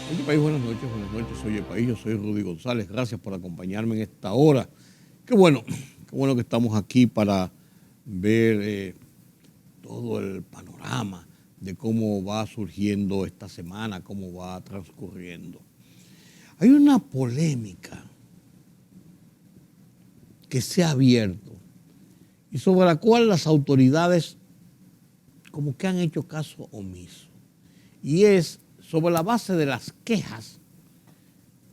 Oye País, buenas noches, Oye País, yo soy Rudy González, gracias por acompañarme en esta hora. Qué bueno que estamos aquí para ver todo el panorama de cómo va surgiendo esta semana, cómo va transcurriendo. Hay una polémica que se ha abierto y sobre la cual las autoridades como que han hecho caso omiso. Y es sobre la base de las quejas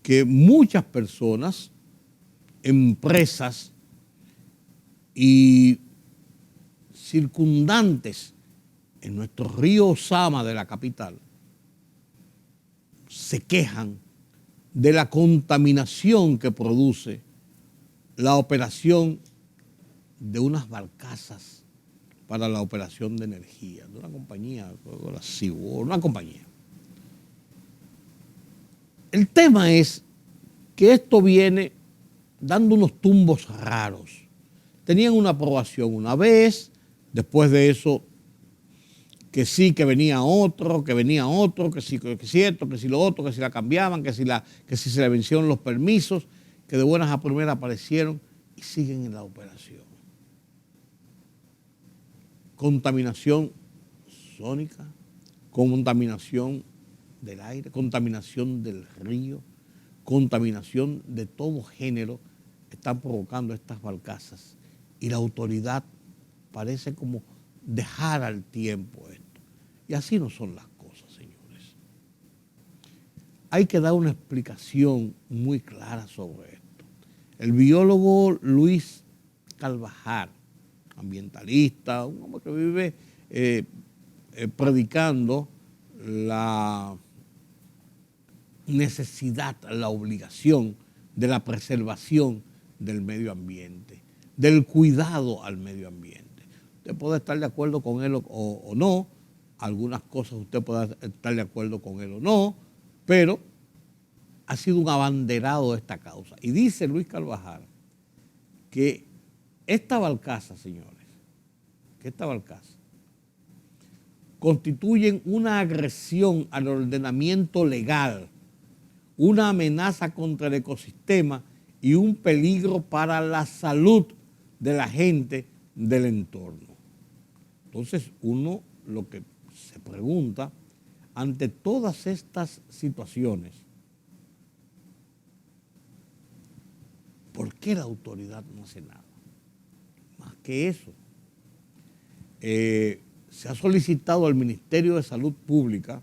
que muchas personas, empresas y circundantes en nuestro río Osama de la capital se quejan de la contaminación que produce la operación de unas barcazas para la operación de energía, de una compañía, la Seaworld, una compañía. El tema es que esto viene dando unos tumbos raros. Tenían una aprobación una vez, después de eso, que sí, que venía otro, que sí, que cierto, que sí lo otro, que si la cambiaban, que si se le vencieron los permisos, que de buenas a primeras aparecieron y siguen en la operación. Contaminación sónica, contaminación del aire, contaminación del río, contaminación de todo género están provocando estas barcazas y la autoridad parece como dejar al tiempo esto. Y así no son las cosas, señores. Hay que dar una explicación muy clara sobre esto. El biólogo Luis Carvajal, ambientalista, un hombre que vive predicando la necesidad, la obligación de la preservación del medio ambiente, del cuidado al medio ambiente. Usted puede estar de acuerdo con él o no, algunas cosas usted puede estar de acuerdo con él o no, pero ha sido un abanderado de esta causa. Y dice Luis Carvajal que esta barcaza, señores, que esta barcaza constituyen una agresión al ordenamiento legal, una amenaza contra el ecosistema y un peligro para la salud de la gente del entorno. Entonces uno lo que se pregunta, ante todas estas situaciones, ¿por qué la autoridad no hace nada? Más que eso, se ha solicitado al Ministerio de Salud Pública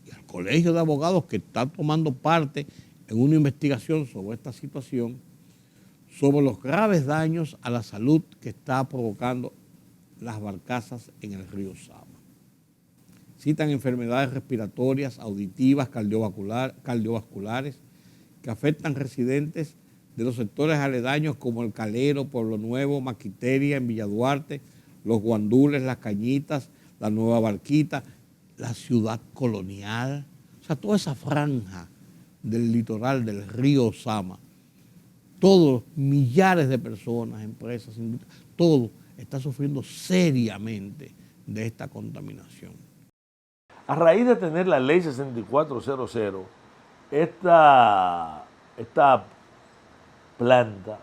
y al Colegio de Abogados, que está tomando parte en una investigación sobre esta situación, sobre los graves daños a la salud que está provocando las barcazas en el río Sama. Citan enfermedades respiratorias, auditivas, cardiovasculares, que afectan residentes de los sectores aledaños como El Calero, Pueblo Nuevo, Maquiteria, en Villa Duarte, Los Guandules, Las Cañitas, La Nueva Barquita, la ciudad colonial, o sea, toda esa franja del litoral del río Sama, todos, millares de personas, empresas, todo está sufriendo seriamente de esta contaminación. A raíz de tener la ley 6400, esta planta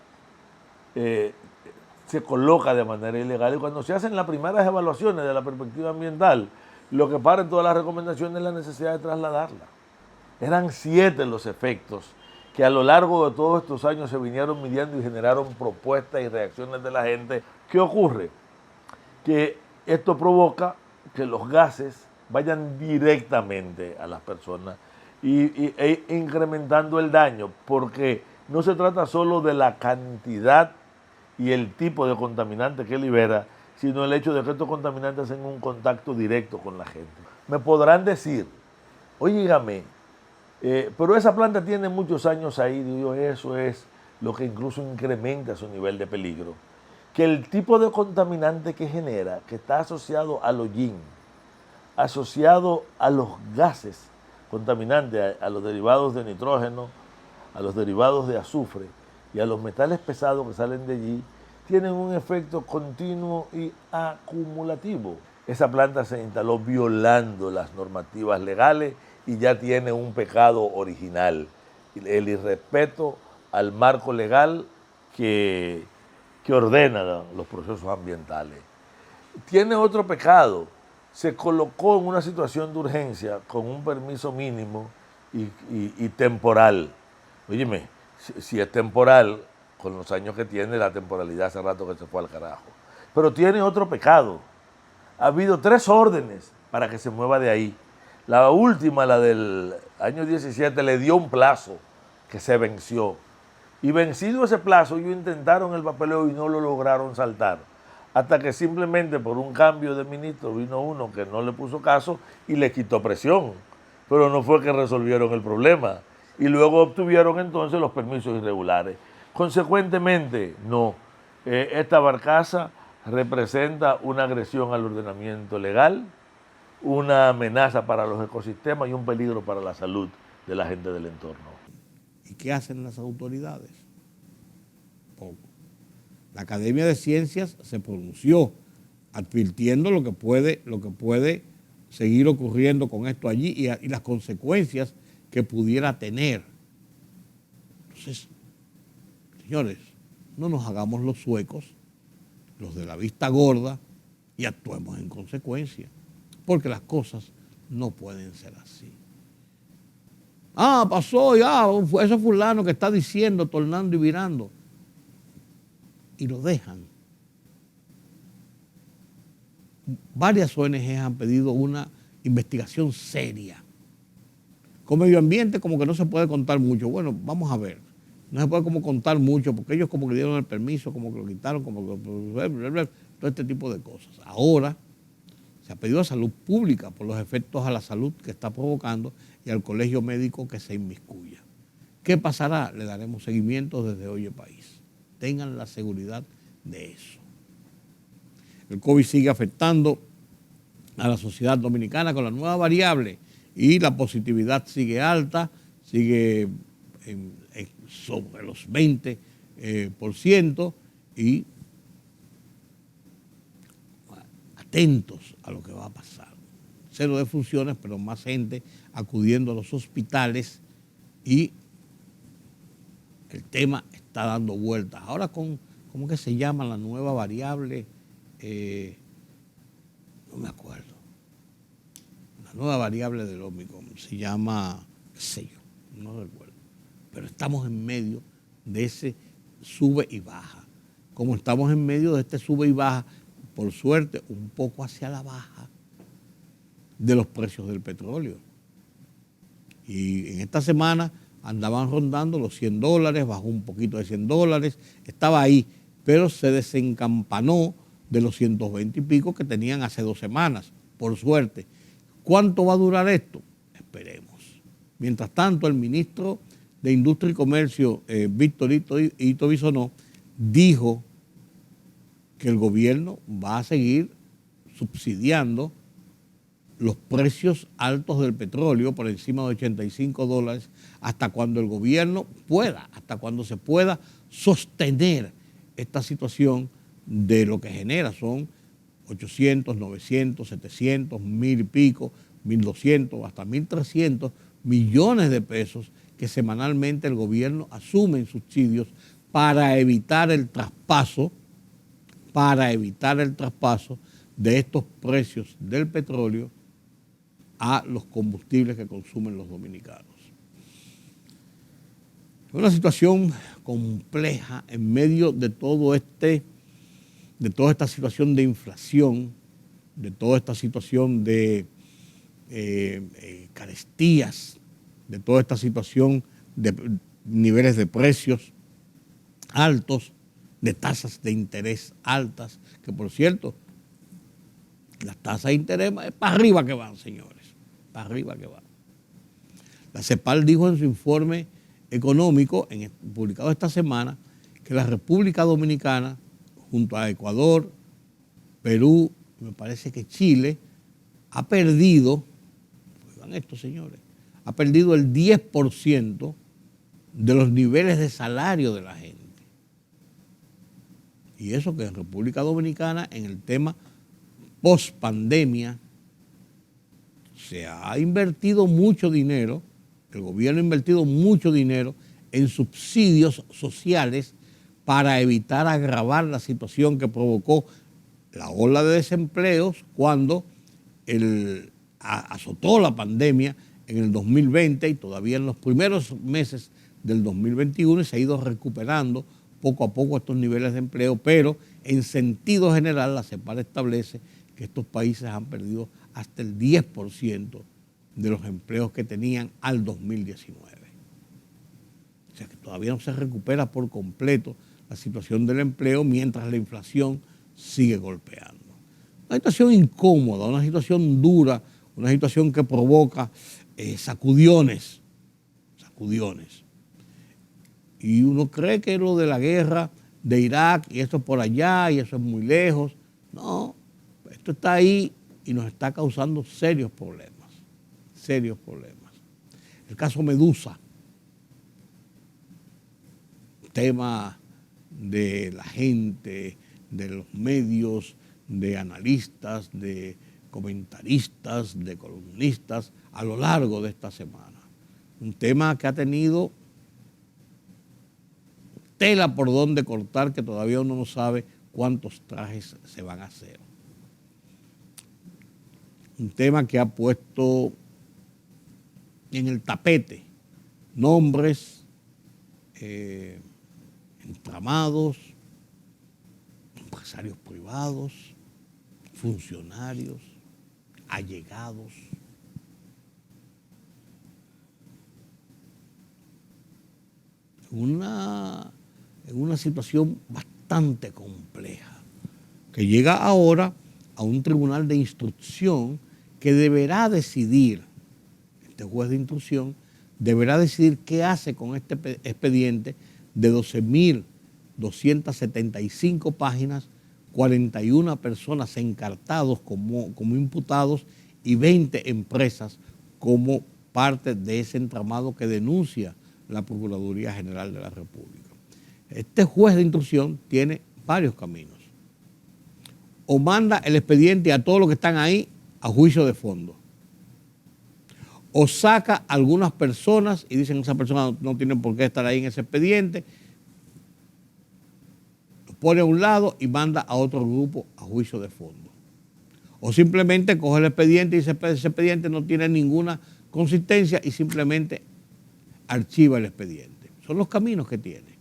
se coloca de manera ilegal, y cuando se hacen las primeras evaluaciones de la perspectiva ambiental, lo que para en todas las recomendaciones es la necesidad de trasladarla. Eran 7 los efectos que a lo largo de todos estos años se vinieron midiendo y generaron propuestas y reacciones de la gente. ¿Qué ocurre? Que esto provoca que los gases vayan directamente a las personas e incrementando el daño, porque no se trata solo de la cantidad y el tipo de contaminante que libera, sino el hecho de que estos contaminantes hacen un contacto directo con la gente. Me podrán decir, óigame, pero esa planta tiene muchos años ahí, digo, eso es lo que incluso incrementa su nivel de peligro. Que el tipo de contaminante que genera, que está asociado al hollín, asociado a los gases contaminantes, a los derivados de nitrógeno, a los derivados de azufre y a los metales pesados que salen de allí, tienen un efecto continuo y acumulativo. Esa planta se instaló violando las normativas legales y ya tiene un pecado original, el irrespeto al marco legal que ordena los procesos ambientales. Tiene otro pecado, se colocó en una situación de urgencia con un permiso mínimo y temporal. Óyeme, si es temporal, con los años que tiene, la temporalidad hace rato que se fue al carajo. Pero tiene otro pecado. Ha habido 3 órdenes para que se mueva de ahí. La última, la del año 17, le dio un plazo que se venció. Y vencido ese plazo, ellos intentaron el papeleo y no lo lograron saltar. Hasta que simplemente por un cambio de ministro vino uno que no le puso caso y le quitó presión. Pero no fue que resolvieron el problema. Y luego obtuvieron entonces los permisos irregulares. Consecuentemente, no. Esta barcaza representa una agresión al ordenamiento legal, una amenaza para los ecosistemas y un peligro para la salud de la gente del entorno. ¿Y qué hacen las autoridades? Poco. La Academia de Ciencias se pronunció advirtiendo lo que puede seguir ocurriendo con esto allí y las consecuencias que pudiera tener. Entonces, señores, no nos hagamos los suecos, los de la vista gorda, y actuemos en consecuencia, porque las cosas no pueden ser así. Pasó, ya, ese fulano que está diciendo, tornando y virando, y lo dejan. Varias ONG han pedido una investigación seria. Con medio ambiente como que no se puede contar mucho. Bueno, vamos a ver. No se puede como contar mucho porque ellos como que dieron el permiso, como que lo quitaron, como que todo este tipo de cosas. Ahora se ha pedido a salud pública por los efectos a la salud que está provocando y al colegio médico que se inmiscuya. ¿Qué pasará? Le daremos seguimiento desde Oye País. Tengan la seguridad de eso. El COVID sigue afectando a la sociedad dominicana con la nueva variable y la positividad sigue alta, sigue sobre los 20%, y atentos a lo que va a pasar. 0 defunciones, pero más gente acudiendo a los hospitales y el tema está dando vueltas. Ahora ¿cómo que se llama la nueva variable? No me acuerdo. La nueva variable del Omicron se llama, qué sé yo, no recuerdo. Pero estamos en medio de ese sube y baja. Como estamos en medio de este sube y baja, por suerte, un poco hacia la baja de los precios del petróleo. Y en esta semana andaban rondando los $100, bajó un poquito de $100, estaba ahí, pero se desencampanó de los 120 y pico que tenían hace 2 semanas, por suerte. ¿Cuánto va a durar esto? Esperemos. Mientras tanto, el ministro de Industria y Comercio, Víctor Ito Bisonó, dijo que el gobierno va a seguir subsidiando los precios altos del petróleo por encima de $85 hasta cuando el gobierno pueda, hasta cuando se pueda sostener esta situación de lo que genera. Son 800, 900, 700, 1000 y pico, 1200, hasta 1300 millones de pesos que semanalmente el gobierno asume en subsidios para evitar el traspaso de estos precios del petróleo a los combustibles que consumen los dominicanos. Es una situación compleja en medio de toda esta situación de inflación, de toda esta situación de carestías, de toda esta situación de niveles de precios altos, de tasas de interés altas, que por cierto, las tasas de interés para arriba que van, señores, para arriba que van. La CEPAL dijo en su informe económico publicado esta semana que la República Dominicana, junto a Ecuador, Perú, me parece que Chile, ha perdido, oigan esto, señores, ha perdido el 10% de los niveles de salario de la gente. Y eso que en República Dominicana, en el tema post-pandemia, se ha invertido mucho dinero, el gobierno ha invertido mucho dinero en subsidios sociales para evitar agravar la situación que provocó la ola de desempleos cuando azotó la pandemia en el 2020 y todavía en los primeros meses del 2021 y se ha ido recuperando poco a poco estos niveles de empleo, pero en sentido general la CEPAL establece que estos países han perdido hasta el 10% de los empleos que tenían al 2019. O sea que todavía no se recupera por completo la situación del empleo mientras la inflación sigue golpeando. Una situación incómoda, una situación dura, una situación que provoca sacudiones. Y uno cree que lo de la guerra de Irak y esto por allá y eso es muy lejos. No, esto está ahí y nos está causando serios problemas. El caso Medusa, tema de la gente, de los medios, de analistas, de comentaristas, de columnistas a lo largo de esta semana. Un tema que ha tenido tela por donde cortar, que todavía uno no sabe cuántos trajes se van a hacer. Un tema que ha puesto en el tapete nombres, entramados, empresarios privados, funcionarios, allegados. En una situación bastante compleja, que llega ahora a un tribunal de instrucción que deberá decidir, este juez de instrucción, deberá decidir qué hace con este expediente de 12.275 páginas, 41 personas encartados como imputados y 20 empresas como parte de ese entramado que denuncia la Procuraduría General de la República. Este juez de instrucción tiene varios caminos. O manda el expediente a todos los que están ahí a juicio de fondo. O saca a algunas personas y dicen que esas personas no tienen por qué estar ahí en ese expediente, los pone a un lado y manda a otro grupo a juicio de fondo. O simplemente coge el expediente y dice que ese expediente no tiene ninguna consistencia y simplemente archiva el expediente. Son los caminos que tiene.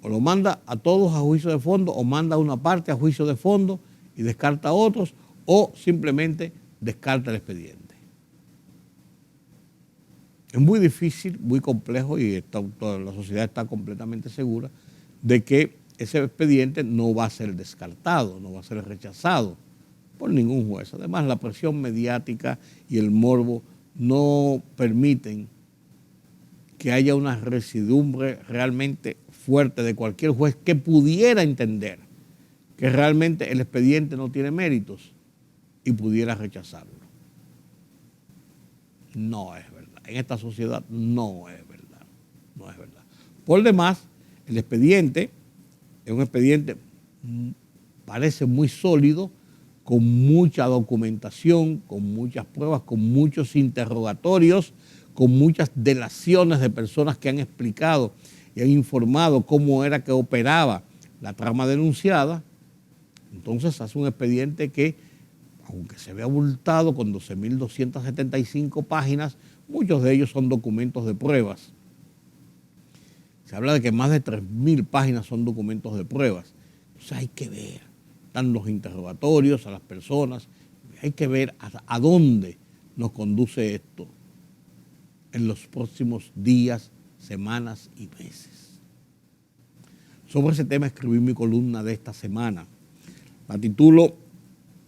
O lo manda a todos a juicio de fondo, o manda a una parte a juicio de fondo y descarta a otros, o simplemente descarta el expediente. Es muy difícil, muy complejo y toda la sociedad está completamente segura de que ese expediente no va a ser descartado, no va a ser rechazado por ningún juez. Además, la presión mediática y el morbo no permiten que haya una residumbre realmente fuerte de cualquier juez que pudiera entender que realmente el expediente no tiene méritos y pudiera rechazarlo. No es verdad. En esta sociedad no es verdad. No es verdad. Por demás, el expediente es un expediente, parece muy sólido, con mucha documentación, con muchas pruebas, con muchos interrogatorios, con muchas delaciones de personas que han explicado y han informado cómo era que operaba la trama denunciada. Entonces hace un expediente que, aunque se ve abultado con 12.275 páginas, muchos de ellos son documentos de pruebas. Se habla de que más de 3.000 páginas son documentos de pruebas. Entonces hay que ver, están los interrogatorios a las personas, hay que ver a dónde nos conduce esto en los próximos días, semanas y meses. Sobre ese tema escribí mi columna de esta semana. La titulo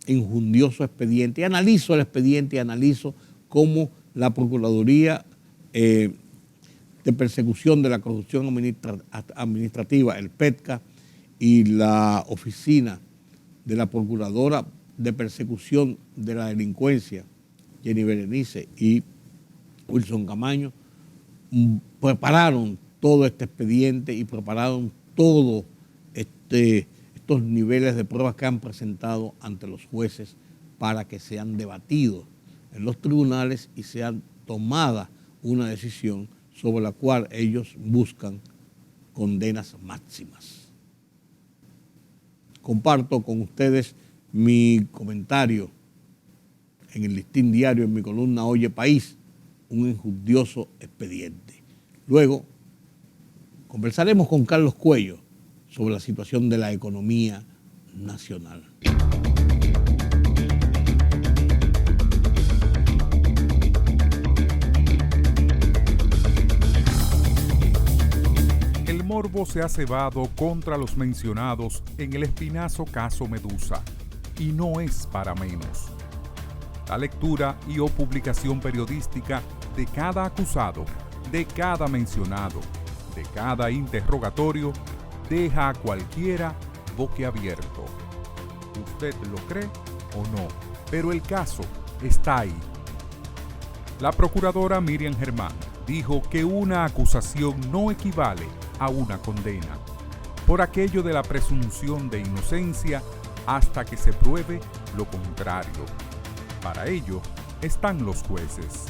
Injundioso expediente. Y analizo el expediente y analizo cómo la Procuraduría de Persecución de la Corrupción Administrativa, el PETCA, y la Oficina de la Procuradora de Persecución de la Delincuencia, Jenny Berenice y Wilson Camaño, prepararon todo este expediente y prepararon todos estos niveles de pruebas que han presentado ante los jueces para que sean debatidos en los tribunales y sea tomada una decisión sobre la cual ellos buscan condenas máximas. Comparto con ustedes mi comentario en el Listín Diario, en mi columna Oye País, un injudioso expediente. Luego conversaremos con Carlos Cuello sobre la situación de la economía nacional. El morbo se ha cebado contra los mencionados en el espinazo caso Medusa, y no es para menos. La lectura y o publicación periodística de cada acusado, de cada mencionado, de cada interrogatorio, deja a cualquiera boquiabierto. ¿Usted lo cree o no? Pero el caso está ahí. La procuradora Miriam Germán dijo que una acusación no equivale a una condena, por aquello de la presunción de inocencia hasta que se pruebe lo contrario. Para ello están los jueces.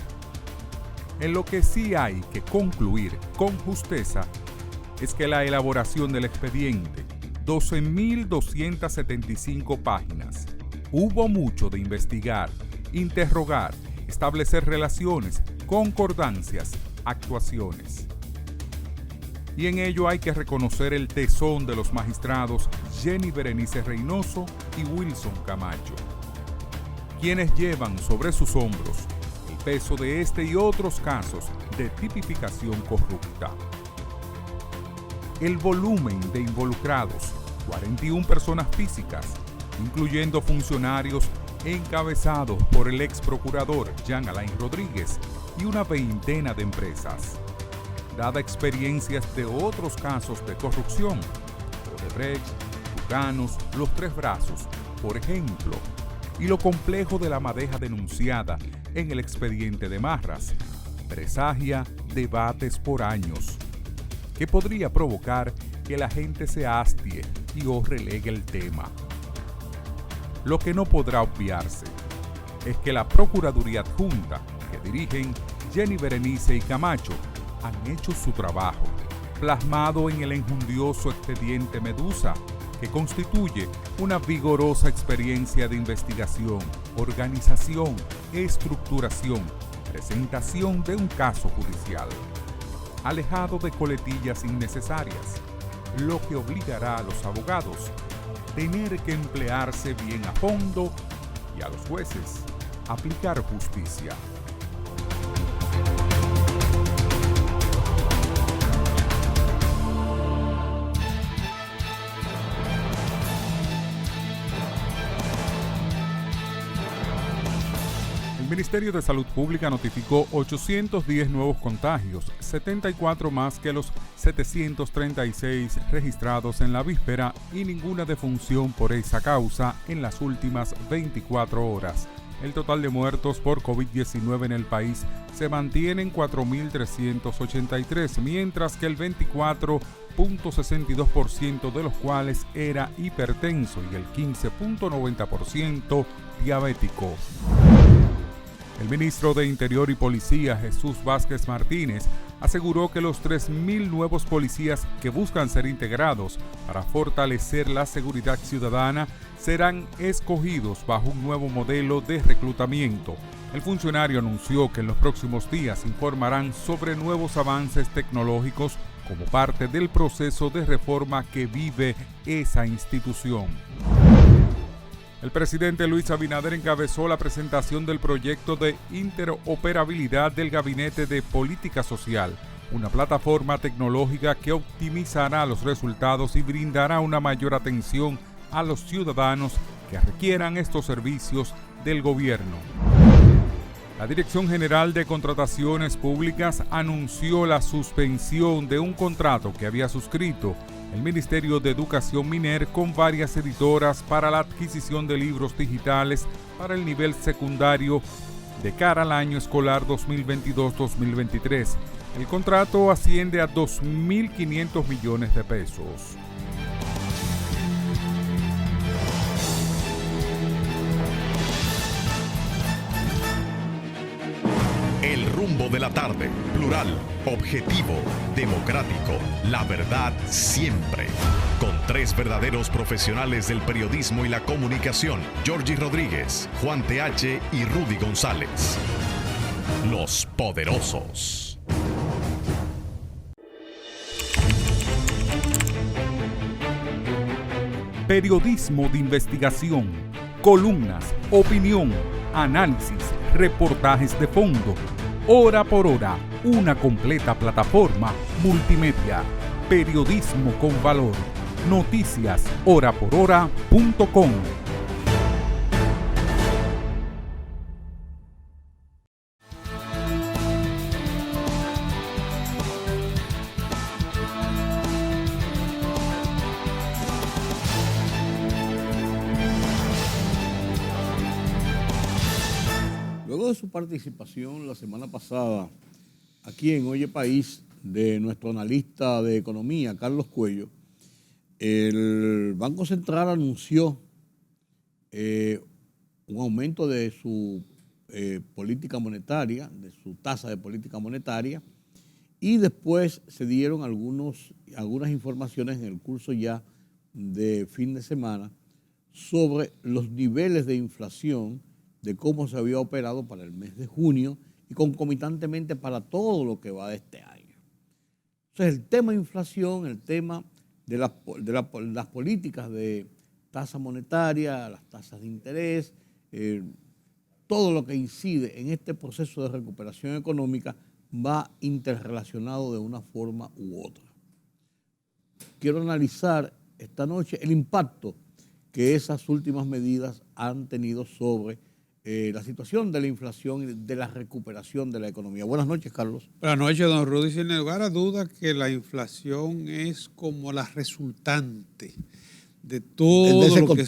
En lo que sí hay que concluir con justeza es que la elaboración del expediente, 12.275 páginas, hubo mucho de investigar, interrogar, establecer relaciones, concordancias, actuaciones. Y en ello hay que reconocer el tesón de los magistrados Jenny Berenice Reynoso y Wilson Camacho, quienes llevan sobre sus hombros el peso de este y otros casos de tipificación corrupta. El volumen de involucrados, 41 personas físicas, incluyendo funcionarios encabezados por el ex procurador Jean Alain Rodríguez y una veintena de empresas. Dada experiencias de otros casos de corrupción, Odebrecht, Tucanos, Los Tres Brazos, por ejemplo, y lo complejo de la madeja denunciada en el expediente de Marras, presagia debates por años, que podría provocar que la gente se hastie y o relegue el tema. Lo que no podrá obviarse es que la Procuraduría Adjunta, que dirigen Jenny Berenice y Camacho, han hecho su trabajo, plasmado en el enjundioso expediente Medusa, que constituye una vigorosa experiencia de investigación, organización, estructuración, presentación de un caso judicial, alejado de coletillas innecesarias, lo que obligará a los abogados a tener que emplearse bien a fondo y a los jueces aplicar justicia. El Ministerio de Salud Pública notificó 810 nuevos contagios, 74 más que los 736 registrados en la víspera y ninguna defunción por esa causa en las últimas 24 horas. El total de muertos por COVID-19 en el país se mantiene en 4.383, mientras que el 24.62% de los cuales era hipertenso y el 15.90% diabético. El ministro de Interior y Policía, Jesús Vázquez Martínez, aseguró que los 3.000 nuevos policías que buscan ser integrados para fortalecer la seguridad ciudadana serán escogidos bajo un nuevo modelo de reclutamiento. El funcionario anunció que en los próximos días informarán sobre nuevos avances tecnológicos como parte del proceso de reforma que vive esa institución. El presidente Luis Abinader encabezó la presentación del proyecto de interoperabilidad del Gabinete de Política Social, una plataforma tecnológica que optimizará los resultados y brindará una mayor atención a los ciudadanos que requieran estos servicios del gobierno. La Dirección General de Contrataciones Públicas anunció la suspensión de un contrato que había suscrito el Ministerio de Educación MINER con varias editoras para la adquisición de libros digitales para el nivel secundario de cara al año escolar 2022-2023. El contrato asciende a 2.500 millones de pesos. rumbo de la tarde. Plural, objetivo, democrático, la verdad siempre. Con tres verdaderos profesionales del periodismo y la comunicación, Georgie Rodríguez, Juan TH y Rudy González. Los Poderosos. Periodismo de investigación, columnas, opinión, análisis, reportajes de fondo. Hora por hora, una completa plataforma multimedia. Periodismo con valor. Noticias horaporhora.com. Luego de su participación la semana pasada aquí en Oye País de nuestro analista de economía, Carlos Cuello, el Banco Central anunció un aumento de su política monetaria, de su tasa de política monetaria, y después se dieron algunas informaciones en el curso ya de fin de semana sobre los niveles de inflación, de cómo se había operado para el mes de junio y concomitantemente para todo lo que va de este año. Entonces, el tema de inflación, el tema de las políticas de tasa monetaria, las tasas de interés, todo lo que incide en este proceso de recuperación económica va interrelacionado de una forma u otra. Quiero analizar esta noche el impacto que esas últimas medidas han tenido sobre la situación de la inflación y de la recuperación de la economía. Buenas noches, Carlos. Buenas noches, don Rudy. Sin lugar a dudas que la inflación es como la resultante de todo lo que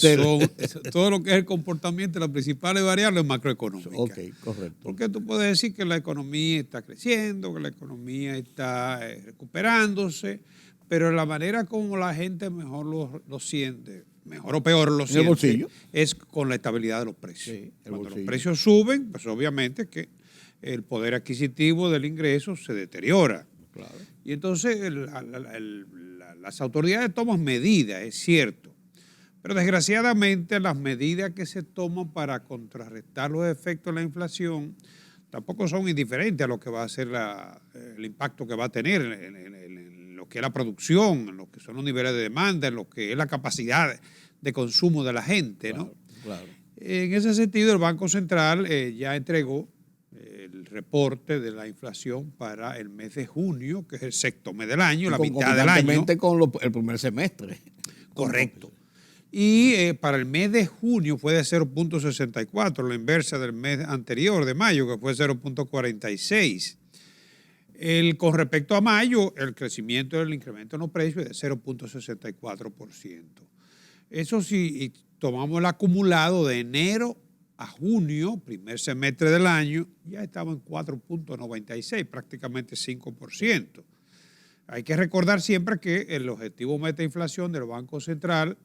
todo lo que es el comportamiento de las principales variables macroeconómicas. Ok, correcto. Porque tú puedes decir que la economía está creciendo, que la economía está recuperándose, pero la manera como la gente mejor lo siente, mejor o peor lo siente, es con la estabilidad de los precios. Sí, cuando los precios suben, pues obviamente que el poder adquisitivo del ingreso se deteriora. Claro. Y entonces las autoridades toman medidas, es cierto, pero desgraciadamente las medidas que se toman para contrarrestar los efectos de la inflación tampoco son indiferentes a lo que va a ser el impacto que va a tener en lo que es la producción, en lo que son los niveles de demanda, en lo que es la capacidad de consumo de la gente, ¿no? Claro. En ese sentido, el Banco Central ya entregó el reporte de la inflación para el mes de junio, que es el sexto mes del año, la mitad del año. Con el primer semestre. Correcto. Y para el mes de junio fue de 0.64, la inversa del mes anterior, de mayo, que fue 0.46. Con respecto a mayo, el crecimiento del incremento en los precios es de 0.64%. Eso sí, tomamos el acumulado de enero a junio, primer semestre del año, ya estaba en 4.96, prácticamente 5%. Hay que recordar siempre que el objetivo meta de inflación del Banco Central,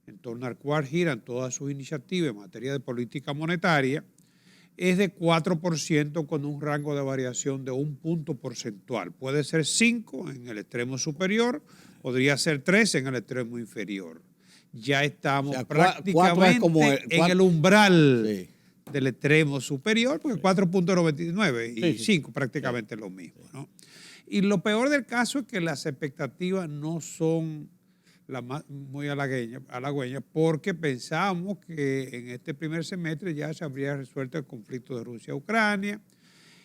en torno al cual giran todas sus iniciativas en materia de política monetaria, es de 4% con un rango de variación de 1 punto porcentual. Puede ser 5 en el extremo superior, podría ser 3 en el extremo inferior. Ya estamos prácticamente en el umbral del extremo superior, porque 4.99 y 5 prácticamente lo mismo, ¿no? Y lo peor del caso es que las expectativas no son muy halagüeñas, porque pensábamos que en este primer semestre ya se habría resuelto el conflicto de Rusia-Ucrania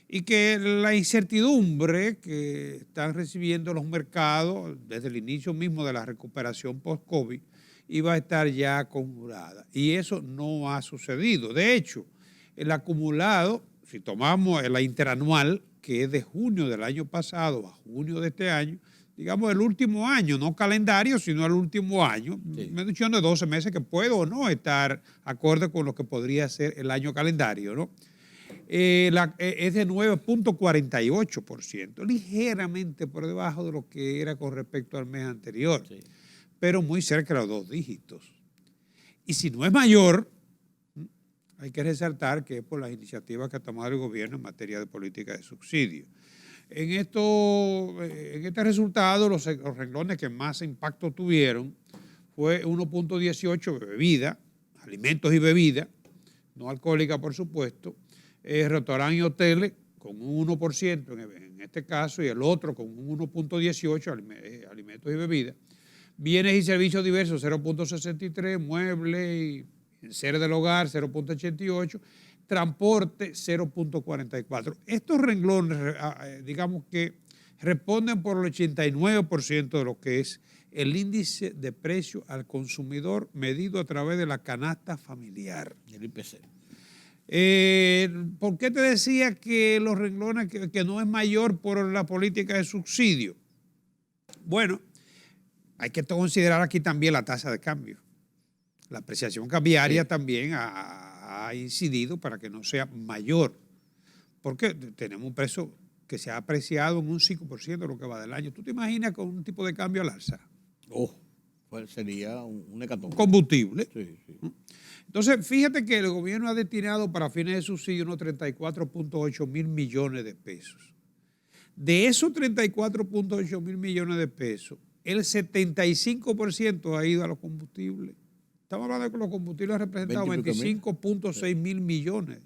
y que la incertidumbre que están recibiendo los mercados desde el inicio mismo de la recuperación post-COVID iba a estar ya acumulada. Y eso no ha sucedido. De hecho, el acumulado, si tomamos la interanual, que es de junio del año pasado a junio de este año, digamos el último año, no calendario, sino el último año, mención de 12 meses que puede o no estar acorde con lo que podría ser el año calendario, ¿no? Es de 9.48%, ligeramente por debajo de lo que era con respecto al mes anterior, pero muy cerca de los 2 dígitos. Y si no es mayor, hay que resaltar que es por las iniciativas que ha tomado el gobierno en materia de política de subsidio. En este resultado, los renglones que más impacto tuvieron fue 1.18 bebida, alimentos y bebidas, no alcohólica por supuesto, restaurantes y hoteles con un 1% en este caso y el otro con un 1.18 alimentos y bebidas, bienes y servicios diversos 0.63, muebles y enseres del hogar 0.88, transporte 0.44. Estos renglones, digamos que responden por el 89% de lo que es el índice de precio al consumidor medido a través de la canasta familiar. El IPC. ¿Por qué te decía que los renglones que no es mayor por la política de subsidio? Bueno, hay que considerar aquí también la tasa de cambio. La apreciación cambiaria también ha incidido para que no sea mayor, porque tenemos un precio que se ha apreciado en un 5% de lo que va del año. ¿Tú te imaginas con un tipo de cambio al alza? Pues sería un hecatombe. Combustible. Sí, sí. Entonces, fíjate que el gobierno ha destinado para fines de subsidio unos 34.8 mil millones de pesos. De esos 34.8 mil millones de pesos, el 75% ha ido a los combustibles. Estamos hablando de que los combustibles han representado 25.6 mil millones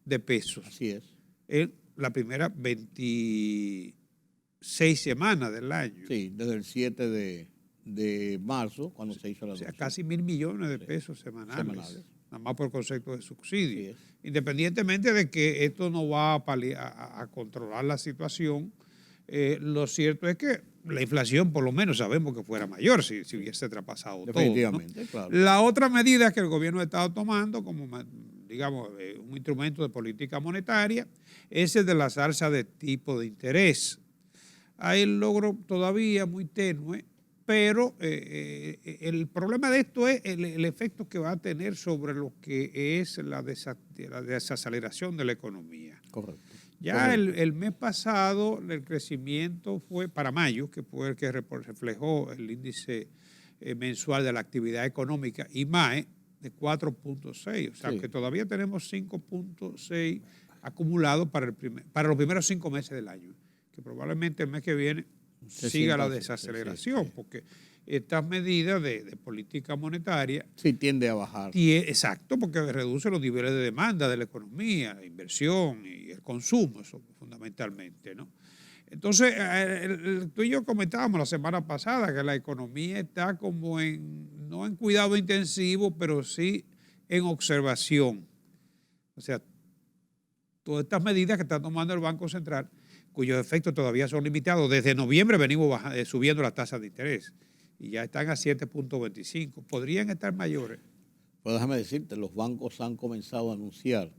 de pesos. Así es. En la primera 26 semanas del año. Sí, desde el 7 de marzo, cuando se hizo la O sea, adopción. casi 1.000 millones de pesos semanales. Nada más por concepto de subsidio. Independientemente de que esto no va a controlar la situación, lo cierto es que la inflación por lo menos sabemos que fuera mayor si hubiese traspasado definitivamente, todo, ¿no? claro. La otra medida que el gobierno ha estado tomando como, digamos, un instrumento de política monetaria es el de la alza de tipo de interés. Hay el logro todavía muy tenue, pero el problema de esto es el efecto que va a tener sobre lo que es la desaceleración de la economía. Correcto. Ya el mes pasado el crecimiento fue para mayo, que fue el que reflejó el índice mensual de la actividad económica, IMAE, de 4.6. O sea, que todavía tenemos 5.6 acumulados para los primeros 5 meses del año, que probablemente el mes que viene siga la desaceleración, porque estas medidas de política monetaria tiende a bajar. Exacto, porque reduce los niveles de demanda de la economía, la inversión y el consumo, eso fundamentalmente, ¿no? Entonces, tú y yo comentábamos la semana pasada que la economía está como no en cuidado intensivo, pero sí en observación. O sea, todas estas medidas que está tomando el Banco Central, cuyos efectos todavía son limitados. Desde noviembre venimos subiendo las tasas de interés y ya están a 7.25. ¿Podrían estar mayores? Pues déjame decirte, los bancos han comenzado a anunciar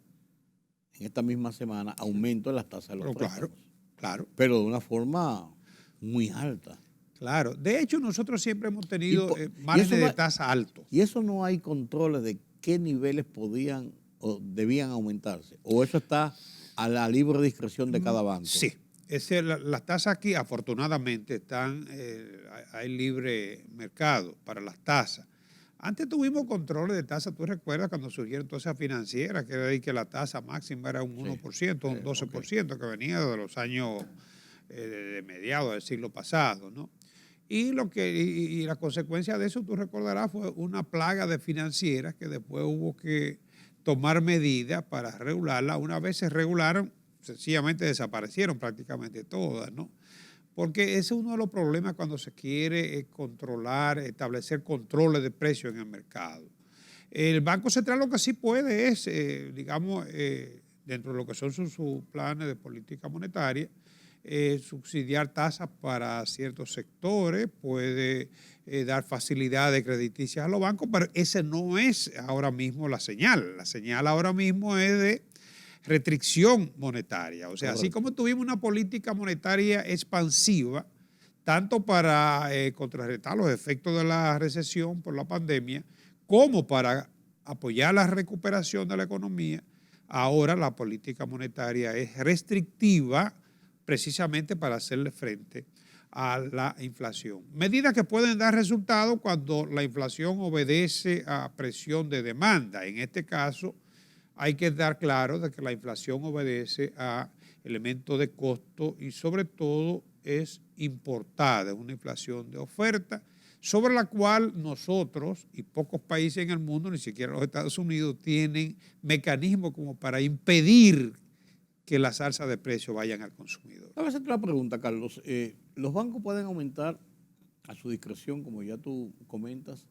en esta misma semana aumento en las tasas de los préstamos. Claro. Pero de una forma muy alta. Claro. De hecho, nosotros siempre hemos tenido márgenes de tasa altos. ¿Y eso no hay controles de qué niveles podían o debían aumentarse? ¿O eso está a la libre discreción de cada banco? Sí. Las tasas aquí, afortunadamente, hay libre mercado para las tasas. Antes tuvimos controles de tasas, tú recuerdas cuando surgieron todas esas financieras, que era ahí que la tasa máxima era un 1%, un 12%, que venía de los años de mediados del siglo pasado, ¿no? Y la consecuencia de eso, tú recordarás, fue una plaga de financieras que después hubo que tomar medidas para regularla. Una vez se regularon, sencillamente desaparecieron prácticamente todas, ¿no? Porque ese es uno de los problemas cuando se quiere controlar, establecer controles de precios en el mercado. El Banco Central lo que sí puede es, digamos, dentro de lo que son sus planes de política monetaria, subsidiar tasas para ciertos sectores, puede dar facilidades crediticias a los bancos, pero ese no es ahora mismo la señal. La señal ahora mismo es de restricción monetaria. O sea, así como tuvimos una política monetaria expansiva, tanto para contrarrestar los efectos de la recesión por la pandemia, como para apoyar la recuperación de la economía, ahora la política monetaria es restrictiva precisamente para hacerle frente a la inflación. Medidas que pueden dar resultados cuando la inflación obedece a presión de demanda. En este caso, hay que dar claro de que la inflación obedece a elementos de costo y sobre todo es importada, es una inflación de oferta sobre la cual nosotros y pocos países en el mundo, ni siquiera los Estados Unidos, tienen mecanismos como para impedir que las alzas de precios vayan al consumidor. A veces otra pregunta, Carlos. Los bancos pueden aumentar a su discreción, como ya tú comentas,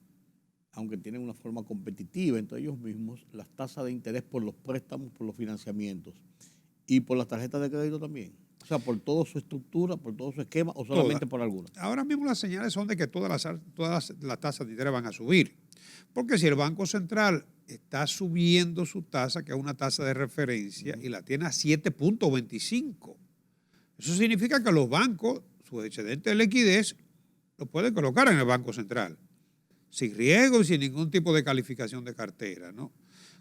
aunque tienen una forma competitiva entre ellos mismos, las tasas de interés por los préstamos, por los financiamientos y por las tarjetas de crédito también. O sea, por toda su estructura, por todo su esquema o solamente por algunas. Ahora mismo las señales son de que todas las tasas de interés van a subir. Porque si el Banco Central está subiendo su tasa, que es una tasa de referencia, y la tiene a 7.25, eso significa que los bancos, su excedente de liquidez, lo pueden colocar en el Banco Central, sin riesgo y sin ningún tipo de calificación de cartera, ¿no?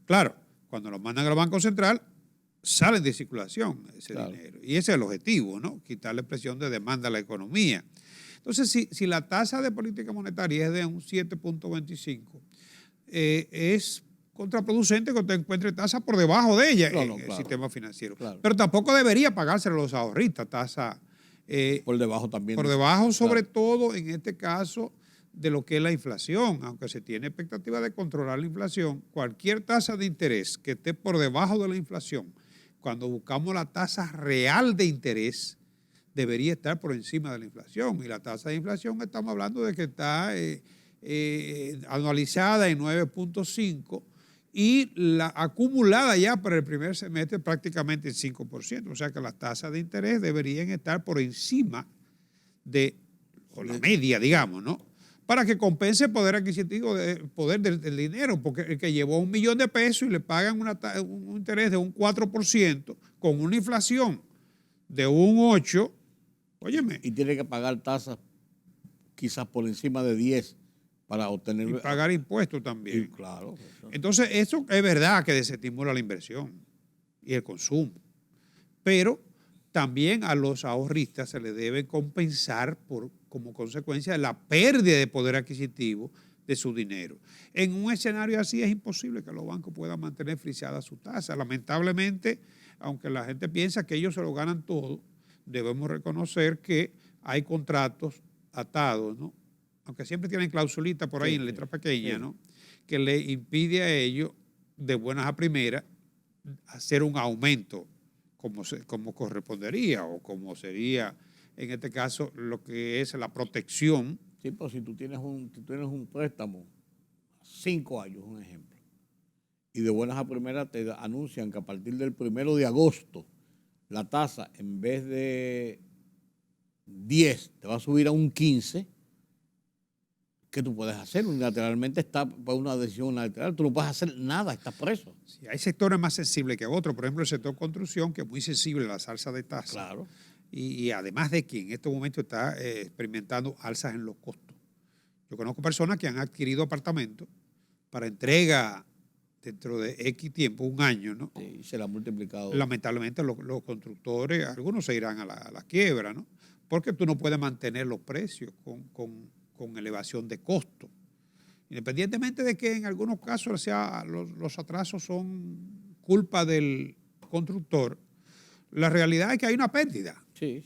Claro, cuando lo mandan al Banco Central, sale de circulación ese dinero. Y ese es el objetivo, ¿no? Quitarle presión de demanda a la economía. Entonces, si la tasa de política monetaria es de un 7.25, es contraproducente que usted encuentre tasa por debajo de ella en el sistema financiero. Claro. Pero tampoco debería pagárselo a los ahorristas, tasa por debajo también. Por debajo, sobre todo, en este caso, de lo que es la inflación. Aunque se tiene expectativa de controlar la inflación, cualquier tasa de interés que esté por debajo de la inflación, cuando buscamos la tasa real de interés, debería estar por encima de la inflación. Y la tasa de inflación estamos hablando de que está anualizada en 9.5 y la acumulada ya para el primer semestre prácticamente en 5%. O sea que las tasas de interés deberían estar por encima de la media, digamos, ¿no? Para que compense el poder adquisitivo, poder del dinero, porque el que llevó $1 millón y le pagan un interés de un 4% con una inflación de un 8%, óyeme. Y tiene que pagar tasas quizás por encima de 10 para obtener... Y pagar impuestos también. Y claro. Entonces, eso es verdad que desestimula la inversión y el consumo, pero también a los ahorristas se les debe compensar como consecuencia de la pérdida de poder adquisitivo de su dinero. En un escenario así es imposible que los bancos puedan mantener frisada su tasa. Lamentablemente, aunque la gente piensa que ellos se lo ganan todo, debemos reconocer que hay contratos atados, ¿no? Aunque siempre tienen clausulitas por ahí en letra pequeña, ¿no? Que le impide a ellos, de buenas a primeras, hacer un aumento como correspondería o como sería, en este caso, lo que es la protección. Sí, pues si tú tienes un préstamo, 5 años, un ejemplo, y de buenas a primeras te anuncian que a partir del 1 de agosto la tasa, en vez de 10, te va a subir a un 15, ¿qué tú puedes hacer? Unilateralmente está por una decisión unilateral. Tú no puedes hacer nada, estás preso. Sí, hay sectores más sensibles que otros. Por ejemplo, el sector construcción, que es muy sensible a las alzas de tasa. Claro. Y además de que en estos momentos está experimentando alzas en los costos. Yo conozco personas que han adquirido apartamentos para entrega dentro de X tiempo, un año, ¿no? Sí, y se la ha multiplicado. Lamentablemente los constructores, algunos se irán a la quiebra, ¿no? Porque tú no puedes mantener los precios con elevación de costo. Independientemente de que en algunos casos los atrasos son culpa del constructor, la realidad es que hay una pérdida. Sí.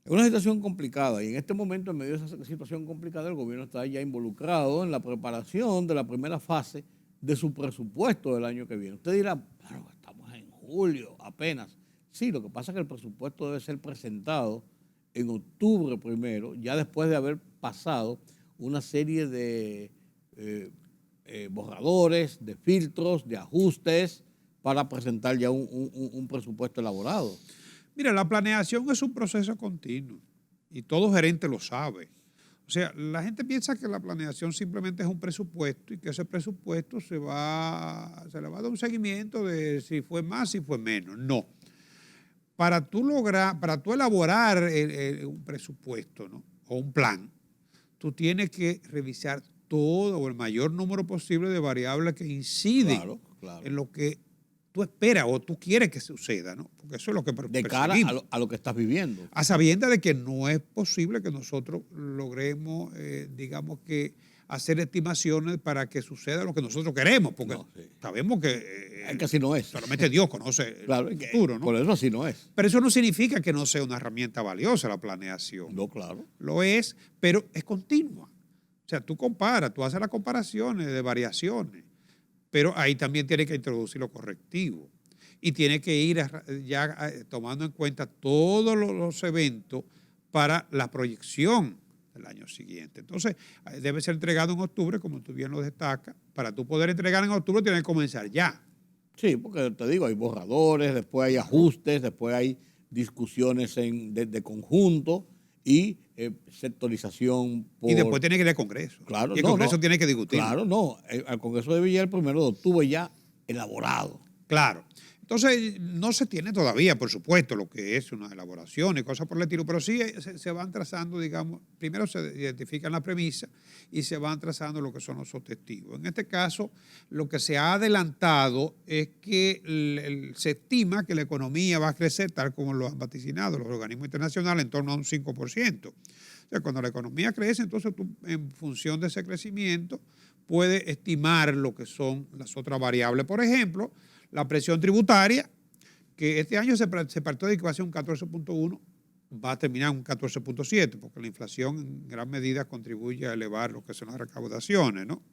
Es una situación complicada y en este momento, en medio de esa situación complicada, el gobierno está ya involucrado en la preparación de la primera fase de su presupuesto del año que viene. Usted dirá, bueno, estamos en julio apenas. Sí, lo que pasa es que el presupuesto debe ser presentado en octubre primero, ya después de haber pasado una serie de borradores, de filtros, de ajustes, para presentar ya un presupuesto elaborado. Mira, la planeación es un proceso continuo y todo gerente lo sabe. O sea, la gente piensa que la planeación simplemente es un presupuesto y que ese presupuesto se le va a dar un seguimiento de si fue más, si fue menos. No. Para tú elaborar un presupuesto, ¿no? O un plan, tú tienes que revisar todo o el mayor número posible de variables que inciden en lo que tú esperas o tú quieres que suceda, ¿no? Porque eso es lo que de cara a lo que estás viviendo. A sabiendas de que no es posible que nosotros logremos, digamos que, hacer estimaciones para que suceda lo que nosotros queremos, porque sabemos que es que así no es. Solamente Dios conoce Claro, el futuro, ¿no? Por eso así no es. Pero eso no significa que no sea una herramienta valiosa la planeación. No, claro. Lo es, pero es continua. O sea, tú comparas, tú haces las comparaciones de variaciones, pero ahí también tienes que introducir los correctivos y tienes que ir tomando en cuenta todos los eventos para la proyección del año siguiente. Entonces, debe ser entregado en octubre, como tú bien lo destacas. Para tú poder entregar en octubre, tienes que comenzar ya. Sí, porque te digo, hay borradores, después hay ajustes, después hay discusiones de conjunto y sectorización. Y después tiene que ir al Congreso. Claro, y el Congreso tiene que discutir. Claro, no. Al Congreso debe llegar el 1 de octubre ya elaborado. Claro. Entonces, no se tiene todavía, por supuesto, lo que es una elaboración y cosas por el estilo, pero sí se van trazando, digamos, primero se identifican las premisas y se van trazando lo que son los objetivos. En este caso, lo que se ha adelantado es que se estima que la economía va a crecer, tal como lo han vaticinado los organismos internacionales, en torno a un 5%. O sea, cuando la economía crece, entonces tú, en función de ese crecimiento, puedes estimar lo que son las otras variables. Por ejemplo, la presión tributaria, que este año se partió de que va a ser un 14.1, va a terminar en un 14.7, porque la inflación en gran medida contribuye a elevar lo que son las recaudaciones, ¿no?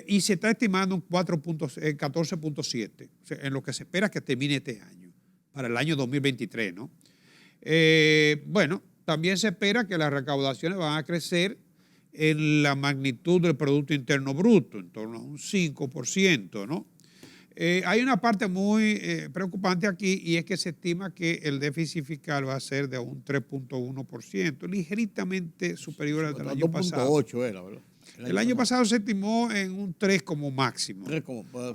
Y se está estimando un 14.7, o sea, en lo que se espera que termine este año, para el año 2023, ¿no? Bueno, también se espera que las recaudaciones van a crecer en la magnitud del Producto Interno Bruto, en torno a un 5%, ¿no? Hay una parte muy preocupante aquí y es que se estima que el déficit fiscal va a ser de un 3.1%, ligeramente superior al del año pasado. 2.8 era, ¿verdad? El año pasado se estimó en un 3 como máximo.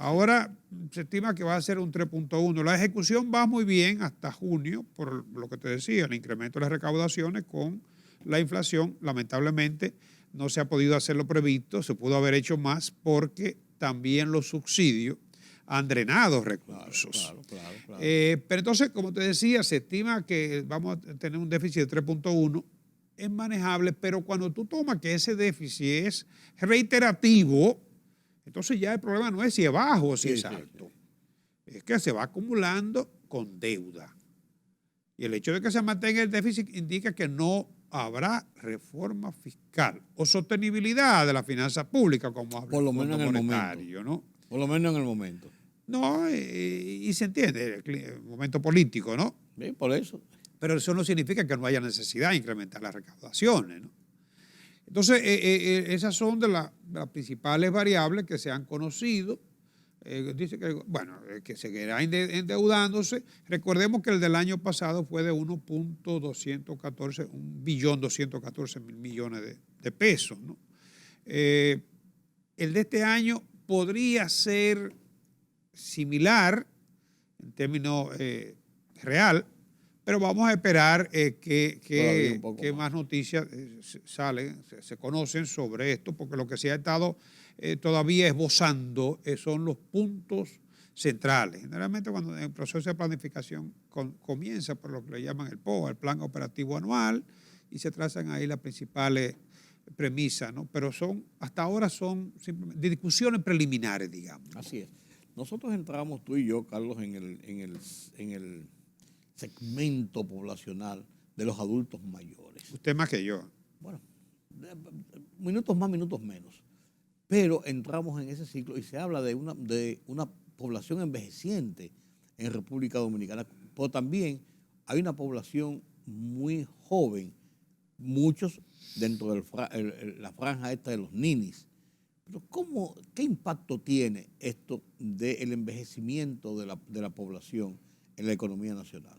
Ahora se estima que va a ser un 3.1. La ejecución va muy bien hasta junio, por lo que te decía, el incremento de las recaudaciones con la inflación. Lamentablemente no se ha podido hacer lo previsto, se pudo haber hecho más porque también los subsidios han drenado recursos. Claro. Pero entonces, como te decía, se estima que vamos a tener un déficit de 3.1, es manejable, pero cuando tú tomas que ese déficit es reiterativo, entonces ya el problema no es si es bajo o si es alto. Es que se va acumulando con deuda. Y el hecho de que se mantenga el déficit indica que no habrá reforma fiscal o sostenibilidad de la finanza pública, como habla por lo menos en el monetario, momento. ¿no? Por lo menos en el momento. No, y se entiende el momento político, ¿no? Bien, por eso. Pero eso no significa que no haya necesidad de incrementar las recaudaciones, ¿no? Entonces, esas son de las principales variables que se han conocido. Dice que, bueno, que seguirá endeudándose. Recordemos que el del año pasado fue de 1.214 millones de pesos, ¿no? El de este año podría ser similar en términos real, pero vamos a esperar que más noticias salen, se conocen sobre esto, porque lo que se ha estado todavía esbozando son los puntos centrales. Generalmente cuando el proceso de planificación comienza por lo que le llaman el POA, el Plan Operativo Anual, y se trazan ahí las principales premisas, ¿no? Pero hasta ahora son simplemente discusiones preliminares, digamos. Así es. Nosotros entramos, tú y yo, Carlos, en el segmento poblacional de los adultos mayores. Usted más que yo. Bueno, minutos más, minutos menos. Pero entramos en ese ciclo y se habla de una población envejeciente en República Dominicana. Pero también hay una población muy joven, muchos dentro de la franja esta de los ninis. Pero ¿qué impacto tiene esto del envejecimiento de la población en la economía nacional?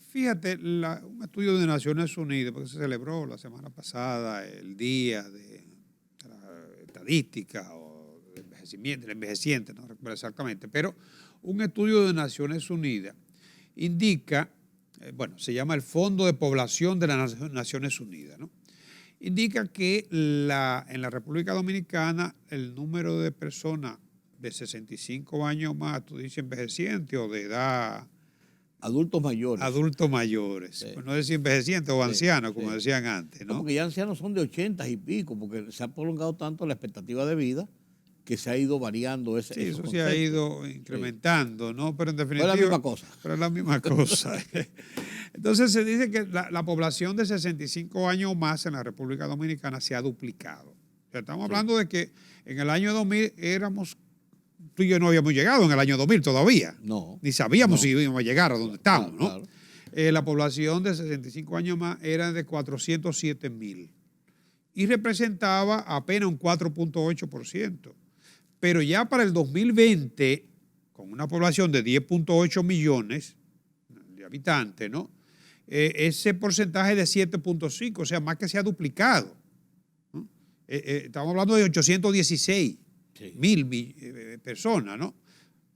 Fíjate, un estudio de Naciones Unidas, porque se celebró la semana pasada el Día de la Estadística o del envejeciente, no recuerdo exactamente, pero un estudio de Naciones Unidas indica, se llama el Fondo de Población de las Naciones Unidas, ¿no? Indica que en la República Dominicana el número de personas de 65 años más, tú dices envejeciente o de edad Adultos mayores. Adultos mayores. Sí. Pues no decir envejecientes o ancianos, como sí. decían antes, ¿no? No, porque ya ancianos son de 80 y pico, porque se ha prolongado tanto la expectativa de vida que se ha ido variando ese. Sí, esos eso se ha conceptos. ido incrementando, ¿no? Pero en definitiva. Pero es la misma cosa. Pero es la misma cosa. Entonces se dice que la población de 65 años o más en la República Dominicana se ha duplicado. O sea, estamos hablando de que en el año 2000 tú y yo no habíamos llegado en el año 2000 todavía. No. Ni sabíamos si íbamos a llegar a donde estamos, ¿no? Claro. La población de 65 años más era de 407,000 y representaba apenas un 4.8%. Pero ya para el 2020, con una población de 10.8 millones de habitantes, ¿no? Ese porcentaje de 7.5, o sea, más que se ha duplicado, ¿no? Estamos hablando de 816 mil personas, ¿no?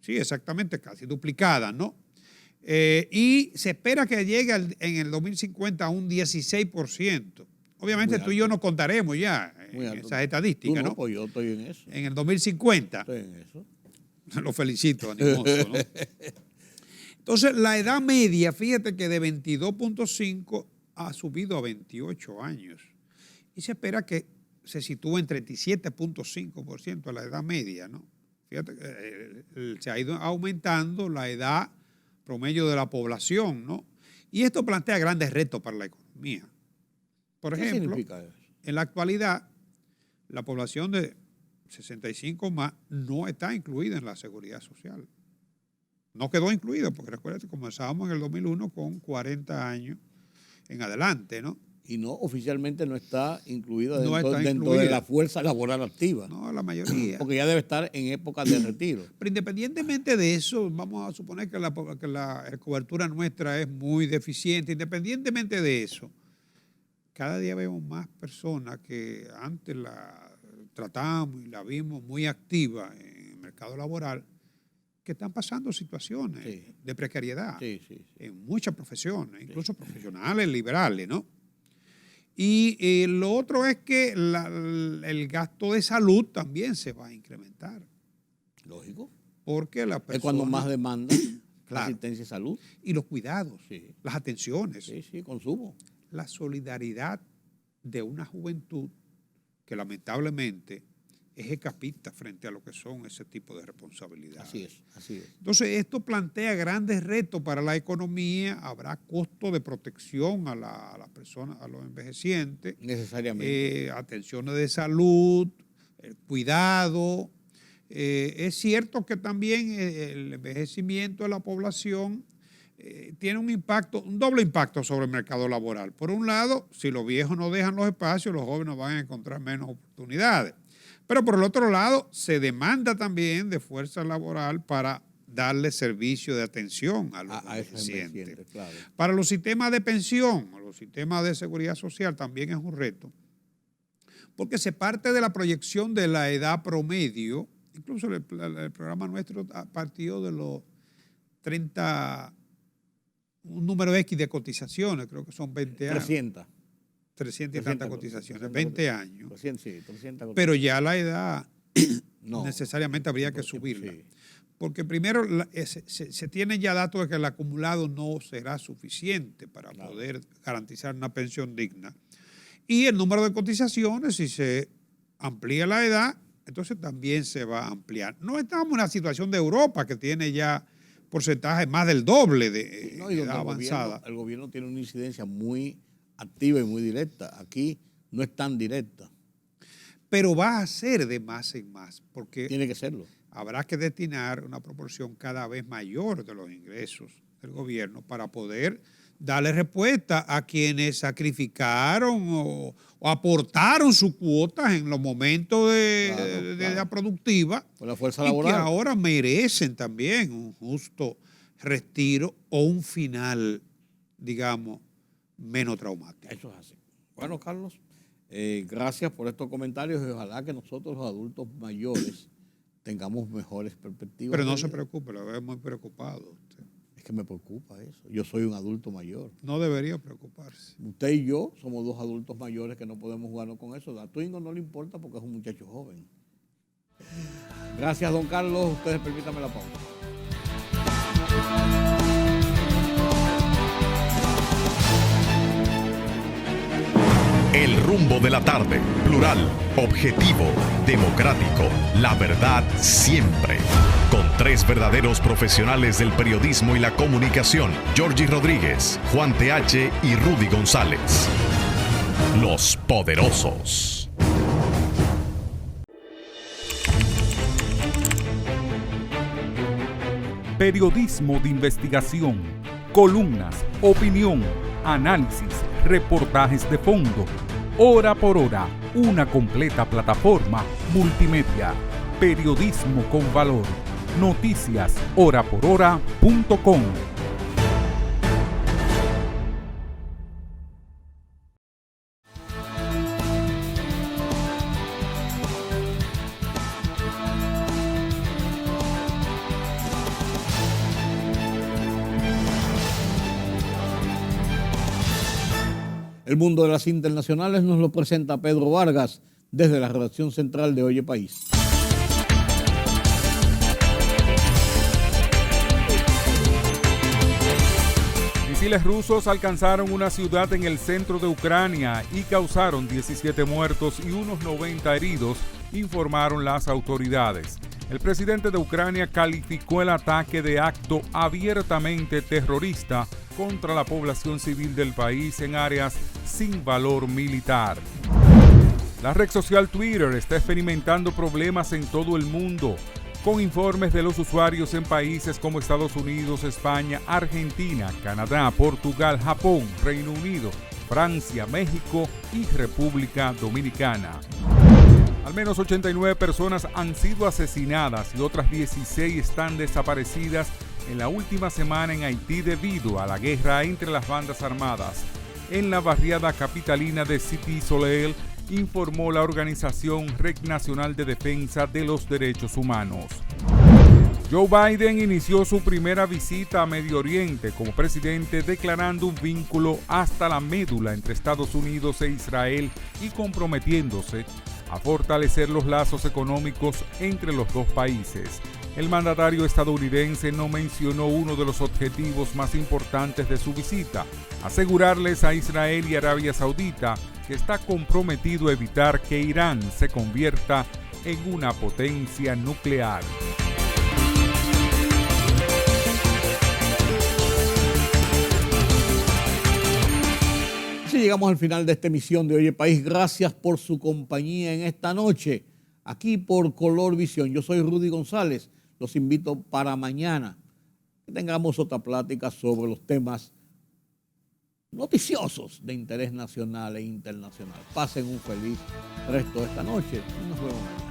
Sí, exactamente, casi duplicadas, ¿no? Y se espera que llegue en el 2050 a un 16%. Obviamente tú y yo nos contaremos ya en esas estadísticas, ¿no? Pues yo estoy en eso. En el 2050. Estoy en eso. Lo felicito, animoso, ¿no? Entonces, la edad media, fíjate que de 22.5 ha subido a 28 años. Y se espera que se sitúe en 37.5% la edad media, ¿no? Fíjate que se ha ido aumentando la edad promedio de la población, ¿no? Y esto plantea grandes retos para la economía. Por ejemplo, ¿qué significa eso? En la actualidad, la población de 65 más no está incluida en la seguridad social. No quedó incluida, porque recuerda que comenzábamos en el 2001 con 40 años en adelante, ¿no? Y no, oficialmente no está incluida No dentro, está dentro incluida. de la fuerza laboral activa. No, la mayoría. Porque ya debe estar en época de retiro. Pero independientemente de eso, vamos a suponer que la cobertura nuestra es muy deficiente. Independientemente de eso, cada día vemos más personas que antes la tratamos y la vimos muy activa en el mercado laboral, que están pasando situaciones de precariedad en muchas profesiones, incluso profesionales, liberales, ¿no? Y lo otro es que el gasto de salud también se va a incrementar. Lógico. Porque la persona... Es cuando más demanda Claro. asistencia y salud. Y los cuidados, Sí. las atenciones, Sí, consumo. la solidaridad de una juventud que lamentablemente es escapista frente a lo que son ese tipo de responsabilidades. Así es, así es. Entonces, esto plantea grandes retos para la economía. Habrá costo de protección a las personas, a los envejecientes. Necesariamente. Atenciones de salud, el cuidado. Es cierto que también el envejecimiento de la población tiene un doble impacto sobre el mercado laboral. Por un lado, si los viejos no dejan los espacios, los jóvenes van a encontrar menos oportunidades. Pero por el otro lado, se demanda también de fuerza laboral para darle servicio de atención a los envejecientes. Claro. Para los sistemas de pensión, los sistemas de seguridad social también es un reto, porque se parte de la proyección de la edad promedio. Incluso el programa nuestro partió de los 30, un número X de cotizaciones, creo que son 20 años. 300 y tantas cotizaciones, 20 años. 300 Pero ya la edad no, necesariamente habría que subirla. Sí. Porque primero se tiene ya datos de que el acumulado no será suficiente para poder garantizar una pensión digna. Y el número de cotizaciones, si se amplía la edad, entonces también se va a ampliar. No estamos en una situación de Europa que tiene ya porcentajes más del doble de edad avanzada. El gobierno tiene una incidencia muy activa y muy directa. Aquí no es tan directa. Pero va a ser de más en más, porque tiene que serlo. Habrá que destinar una proporción cada vez mayor de los ingresos del gobierno para poder darle respuesta a quienes sacrificaron o aportaron sus cuotas en los momentos de edad productiva por la fuerza laboral. Y que ahora merecen también un justo retiro o un final, digamos, menos traumático. Eso es así. Bueno, Carlos, gracias por estos comentarios y ojalá que nosotros los adultos mayores tengamos mejores perspectivas. Pero no se preocupe, lo veo muy preocupado usted. Es que me preocupa eso. Yo soy un adulto mayor. No debería preocuparse. Usted y yo somos dos adultos mayores que no podemos jugarnos con eso. A Twingo no le importa porque es un muchacho joven. Gracias, don Carlos. Ustedes permítanme la pausa. El rumbo de la tarde, plural, objetivo, democrático, la verdad siempre. Con tres verdaderos profesionales del periodismo y la comunicación, Georgie Rodríguez, Juan TH y Rudy González. Los poderosos. Periodismo de investigación, columnas, opinión, análisis, reportajes de fondo. Hora por hora, una completa plataforma multimedia. Periodismo con valor. Noticias horaporhora.com. El mundo de las internacionales nos lo presenta Pedro Vargas desde la redacción central de Oye País. Misiles rusos alcanzaron una ciudad en el centro de Ucrania y causaron 17 muertos y unos 90 heridos, informaron las autoridades. El presidente de Ucrania calificó el ataque de acto abiertamente terrorista contra la población civil del país en áreas sin valor militar. La red social Twitter está experimentando problemas en todo el mundo, con informes de los usuarios en países como Estados Unidos, España, Argentina, Canadá, Portugal, Japón, Reino Unido, Francia, México y República Dominicana. Al menos 89 personas han sido asesinadas y otras 16 están desaparecidas en la última semana en Haití debido a la guerra entre las bandas armadas. En la barriada capitalina de Cité Soleil, informó la organización Red Nacional de Defensa de los Derechos Humanos. Joe Biden inició su primera visita a Medio Oriente como presidente, declarando un vínculo hasta la médula entre Estados Unidos e Israel y comprometiéndose a fortalecer los lazos económicos entre los dos países. El mandatario estadounidense no mencionó uno de los objetivos más importantes de su visita: asegurarles a Israel y Arabia Saudita que está comprometido a evitar que Irán se convierta en una potencia nuclear. Así llegamos al final de esta emisión de Oye País. Gracias por su compañía en esta noche, aquí por Color Visión. Yo soy Rudy González. Los invito para mañana que tengamos otra plática sobre los temas noticiosos de interés nacional e internacional. Pasen un feliz resto de esta noche y nos vemos mañana.